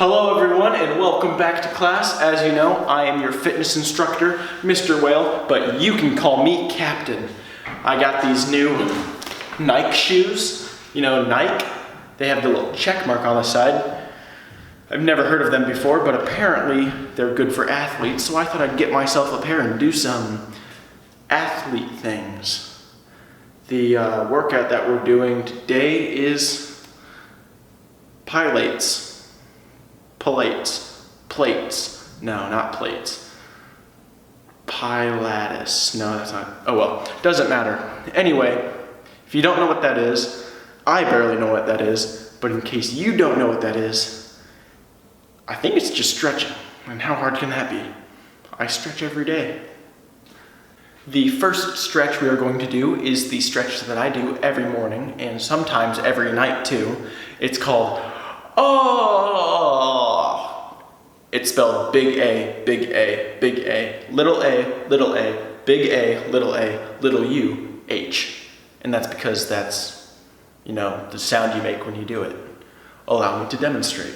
Hello everyone and welcome back to class. As you know, I am your fitness instructor, Mr. Whale, but you can call me Captain. I got these new Nike shoes. You know, Nike, they have the little check mark on the side. I've never heard of them before, but apparently they're good for athletes, so I thought I'd get myself a pair and do some athlete things. The workout that we're doing today is plates. No, not plates. Pilates. No, that's not. Oh well, doesn't matter. Anyway, if you don't know what that is, I barely know what that is, but in case you don't know what that is, I think it's just stretching. And how hard can that be? I stretch every day. The first stretch we are going to do is the stretch that I do every morning and sometimes every night too. It's called oh. It's spelled big A, big A, big A, little a, little a, big A, little U, H. And that's because that's, you know, the sound you make when you do it. Allow me to demonstrate.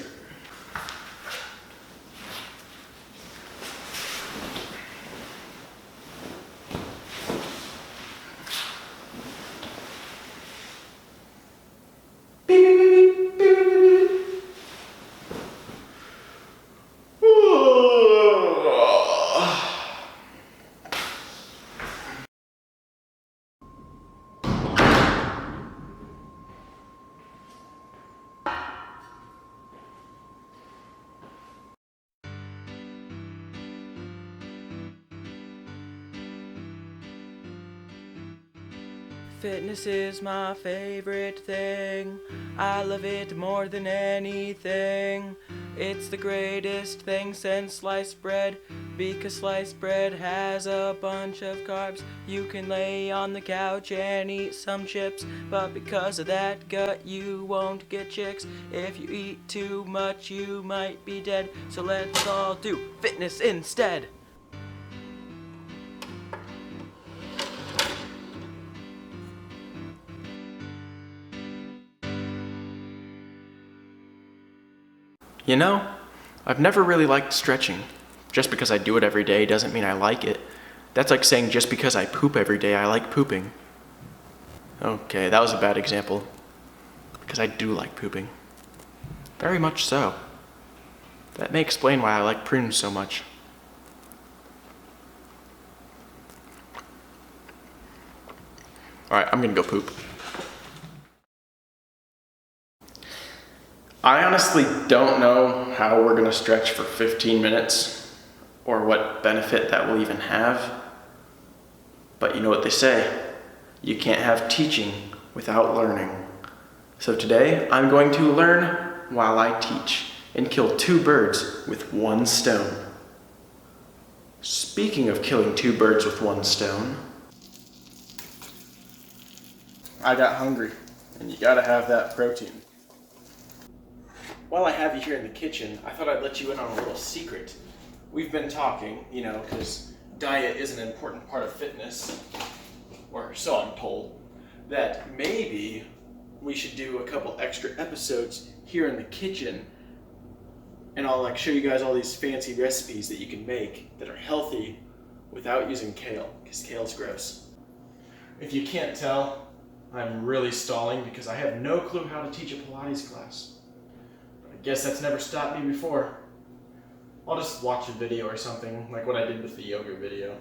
Fitness is my favorite thing. I love it more than anything. It's the greatest thing since sliced bread, because sliced bread has a bunch of carbs. You can lay on the couch and eat some chips, but because of that gut you won't get chicks. If you eat too much you might be dead, so let's all do fitness instead. You know, I've never really liked stretching. Just because I do it every day doesn't mean I like it. That's like saying just because I poop every day, I like pooping. Okay, that was a bad example. Because I do like pooping. Very much so. That may explain why I like prunes so much. Alright, I'm gonna go poop. I honestly don't know how we're gonna stretch for 15 minutes or what benefit that will even have. But you know what they say, you can't have teaching without learning. So today I'm going to learn while I teach and kill two birds with one stone. Speaking of killing two birds with one stone, I got hungry and you gotta have that protein. While I have you here in the kitchen, I thought I'd let you in on a little secret. We've been talking, you know, because diet is an important part of fitness, or so I'm told, that maybe we should do a couple extra episodes here in the kitchen, and I'll show you guys all these fancy recipes that you can make that are healthy without using kale, because kale's gross. If you can't tell, I'm really stalling because I have no clue how to teach a Pilates class. I guess that's never stopped me before. I'll just watch a video or something, like what I did with the yoga video.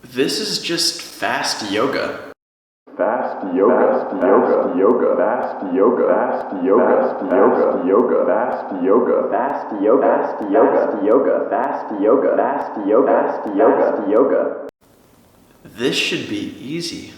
This is just fast yoga. Fast yoga, fast yoga, fast yoga, fast yoga, fast yoga, fast yoga, fast yoga, fast yoga, fast yoga, fast yoga, fast yoga, fast yoga. This should be easy.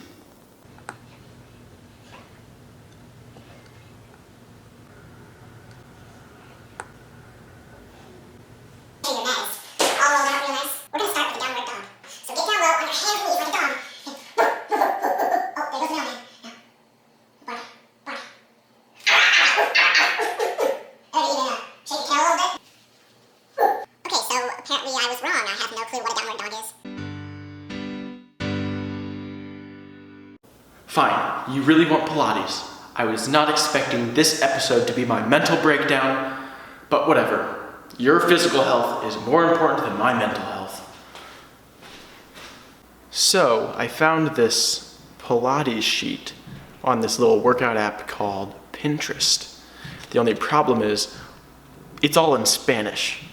Apparently I was wrong. I have no clue what a downward dog is. Fine, you really want Pilates. I was not expecting this episode to be my mental breakdown, but whatever. Your physical health is more important than my mental health. So, I found this Pilates sheet on this little workout app called Pinterest. The only problem is, it's all in Spanish.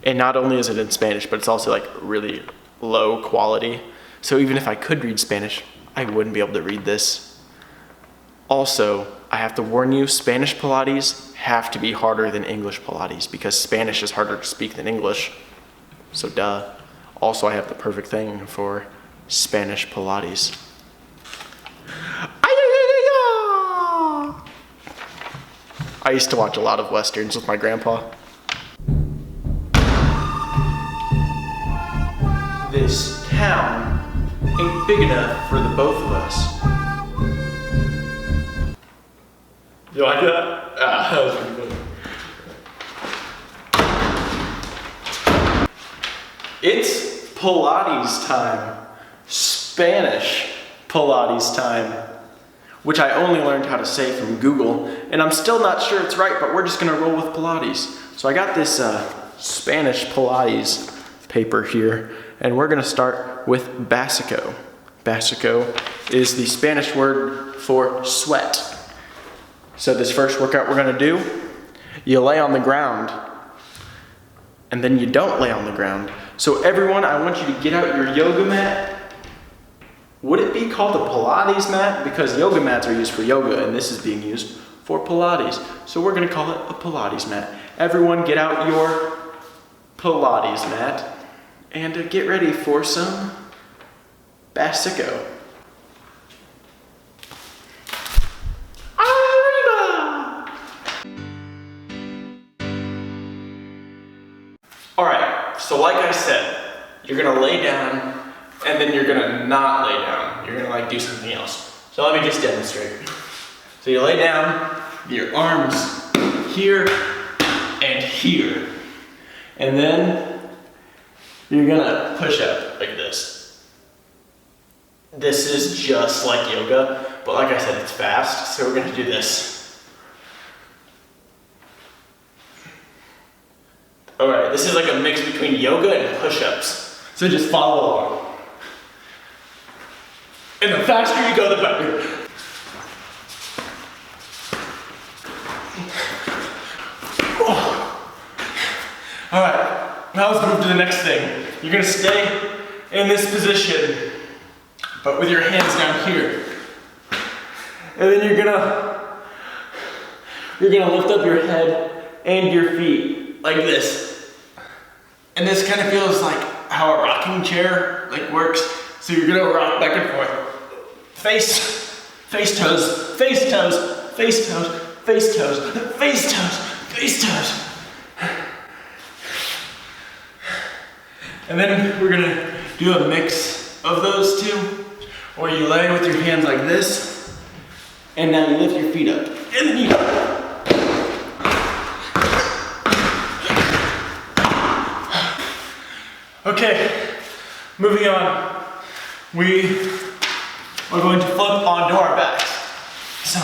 And not only is it in Spanish, but it's also like really low quality. So even if I could read Spanish, I wouldn't be able to read this. Also, I have to warn you, Spanish Pilates have to be harder than English Pilates because Spanish is harder to speak than English. So duh. Also, I have the perfect thing for Spanish Pilates. I used to watch a lot of Westerns with my grandpa. This town ain't big enough for the both of us. You like that? That was pretty funny. It's Pilates time. Spanish Pilates time. Which I only learned how to say from Google, and I'm still not sure it's right, but we're just gonna roll with Pilates. So I got this Spanish Pilates paper here, and we're gonna start with básico. Básico is the Spanish word for sweat. So this first workout we're gonna do, you lay on the ground, and then you don't lay on the ground. So everyone, I want you to get out your yoga mat. Would it be called a Pilates mat? Because yoga mats are used for yoga and this is being used for Pilates. So we're gonna call it a Pilates mat. Everyone get out your Pilates mat and get ready for some básico. Arriba! All right, so like I said, you're gonna lay down and then you're gonna not lay down. You're gonna like do something else. So let me just demonstrate. So you lay down, your arms here and here. And then you're gonna push up like this. This is just like yoga, but like I said, it's fast, so we're gonna do this. All right, this is like a mix between yoga and push-ups. So just follow along. And the faster you go, the better. Oh. All right, now let's move to the next thing. You're gonna stay in this position, but with your hands down here. And then you're gonna lift up your head and your feet like this. And this kind of feels like how a rocking chair works. So you're gonna rock back and forth. Face toes, face toes, face toes, face toes, face toes, face toes. And then we're gonna do a mix of those two, where you lay with your hands like this, and now you lift your feet up. And then you okay, moving on. We are going to flip onto our backs. So,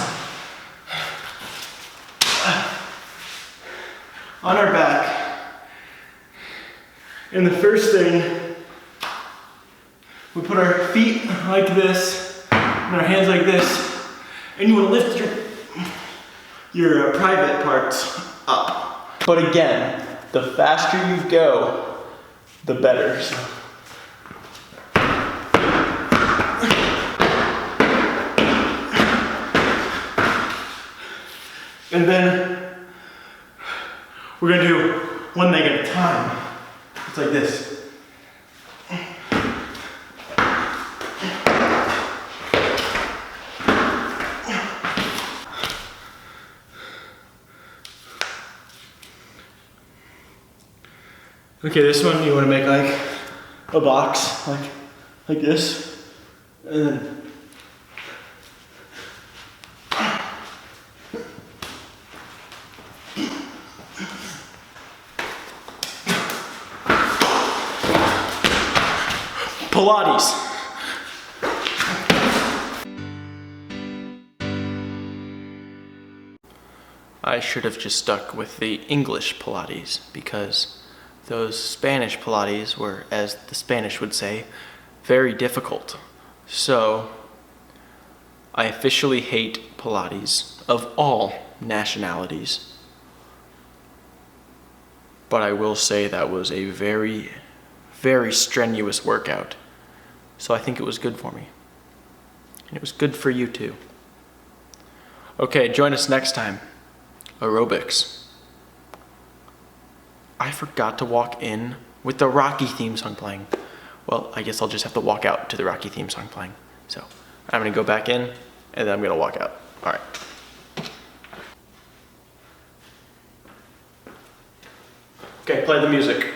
on our back, and the first thing, we put our feet like this, and our hands like this, and you want to lift your private parts up. But again, the faster you go, the better. So. And then we're gonna do one leg at a time. It's like this. Okay, this one you wanna make like a box, like this. And then Pilates. I should have just stuck with the English Pilates, because those Spanish Pilates were, as the Spanish would say, very difficult. So I officially hate Pilates of all nationalities. But I will say that was a very, very strenuous workout. So I think it was good for me. And it was good for you too. Okay, join us next time. Aerobics. I forgot to walk in with the Rocky theme song playing. Well, I guess I'll just have to walk out to the Rocky theme song playing. So I'm gonna go back in and then I'm gonna walk out. All right. Okay, play the music.